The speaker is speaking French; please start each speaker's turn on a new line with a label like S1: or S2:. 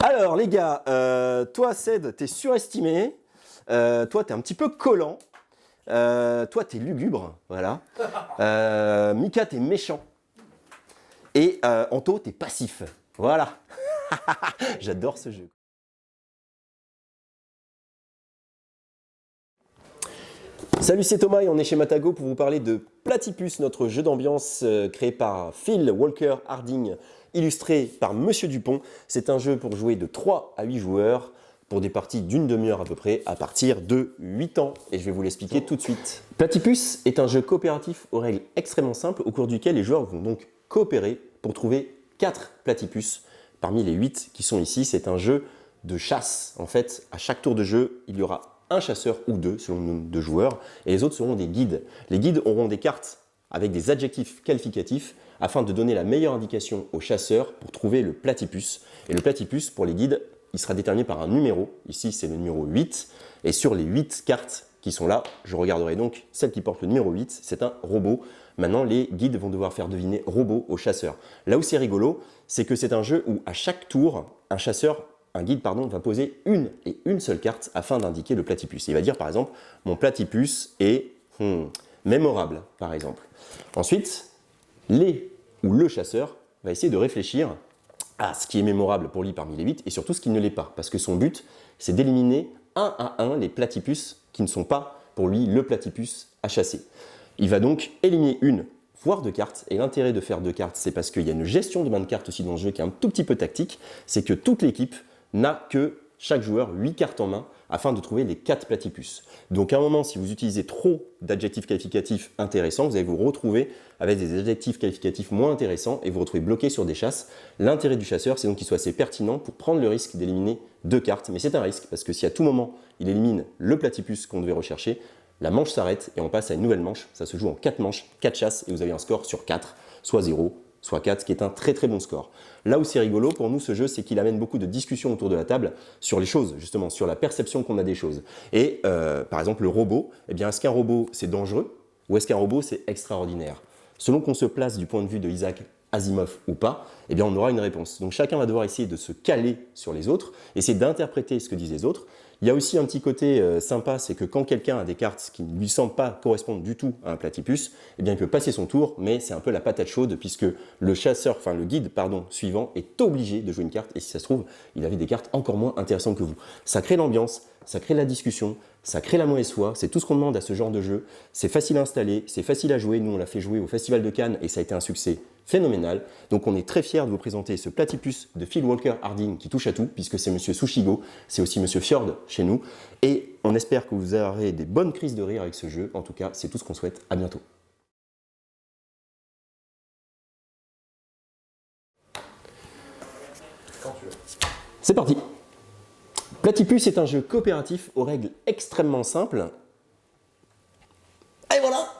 S1: Alors les gars, toi Ced, t'es surestimé, toi t'es un petit peu collant, toi t'es lugubre, voilà. Mika t'es méchant. Et Anto t'es passif. Voilà. J'adore ce jeu. Salut, c'est Thomas et on est chez Matago pour vous parler de Platypus, notre jeu d'ambiance créé par Phil Walker Harding, illustré par Monsieur Dupont. C'est un jeu pour jouer de 3 à 8 joueurs pour des parties d'une demi-heure à peu près à partir de 8 ans. Et je vais vous l'expliquer tout de suite. Platypus est un jeu coopératif aux règles extrêmement simples au cours duquel les joueurs vont donc coopérer pour trouver 4 platypus parmi les 8 qui sont ici. C'est un jeu de chasse. En fait, à chaque tour de jeu, il y aura un chasseur ou deux selon le nombre de joueurs et les autres seront des guides. Les guides auront des cartes avec des adjectifs qualificatifs afin de donner la meilleure indication au chasseur pour trouver le platypus. Et le platypus pour les guides, il sera déterminé par un numéro. Ici, c'est le numéro 8. Et sur les 8 cartes qui sont là, je regarderai donc celle qui porte le numéro 8. C'est un robot. Maintenant, les guides vont devoir faire deviner robot au chasseur. Là où c'est rigolo, c'est que c'est un jeu où à chaque tour, un guide va poser une seule carte afin d'indiquer le platypus. Il va dire par exemple, mon platypus est mémorable, par exemple. Ensuite, le chasseur va essayer de réfléchir à ce qui est mémorable pour lui parmi les 8 et surtout ce qui ne l'est pas. Parce que son but, c'est d'éliminer un à un les platypus qui ne sont pas pour lui le platypus à chasser. Il va donc éliminer une, voire 2 cartes. Et l'intérêt de faire 2 cartes, c'est parce qu'il y a une gestion de main de cartes aussi dans le jeu qui est un tout petit peu tactique. C'est que toute l'équipe n'a que chaque joueur 8 cartes en main afin de trouver les 4 platypus. Donc à un moment, si vous utilisez trop d'adjectifs qualificatifs intéressants, vous allez vous retrouver avec des adjectifs qualificatifs moins intéressants et vous retrouvez bloqué sur des chasses. L'intérêt du chasseur, c'est donc qu'il soit assez pertinent pour prendre le risque d'éliminer 2 cartes. Mais c'est un risque parce que si à tout moment, il élimine le platypus qu'on devait rechercher, la manche s'arrête et on passe à une nouvelle manche. Ça se joue en 4 manches, 4 chasses et vous avez un score sur 4, soit 0, soit 4, ce qui est un très très bon score. Là où c'est rigolo pour nous ce jeu, c'est qu'il amène beaucoup de discussions autour de la table sur les choses, justement, sur la perception qu'on a des choses. Et par exemple le robot, eh bien est-ce qu'un robot c'est dangereux ou est-ce qu'un robot c'est extraordinaire? Selon qu'on se place du point de vue de Isaac Asimov ou pas, eh bien on aura une réponse. Donc chacun va devoir essayer de se caler sur les autres, essayer d'interpréter ce que disent les autres. Il y a aussi un petit côté sympa, c'est que quand quelqu'un a des cartes qui ne lui semblent pas correspondre du tout à un platypus, eh bien il peut passer son tour, mais c'est un peu la patate chaude puisque le guide suivant est obligé de jouer une carte et si ça se trouve, il avait des cartes encore moins intéressantes que vous. Ça crée l'ambiance, ça crée la discussion, ça crée la mauvaise foi, c'est tout ce qu'on demande à ce genre de jeu. C'est facile à installer, c'est facile à jouer. Nous, on l'a fait jouer au Festival de Cannes et ça a été un succès phénoménal. Donc, on est très fiers de vous présenter ce platypus de Phil Walker Harding qui touche à tout, puisque c'est Monsieur Sushigo, c'est aussi Monsieur Fjord chez nous. Et on espère que vous aurez des bonnes crises de rire avec ce jeu. En tout cas, c'est tout ce qu'on souhaite. À bientôt. C'est parti. Platypus est un jeu coopératif aux règles extrêmement simples. Et voilà!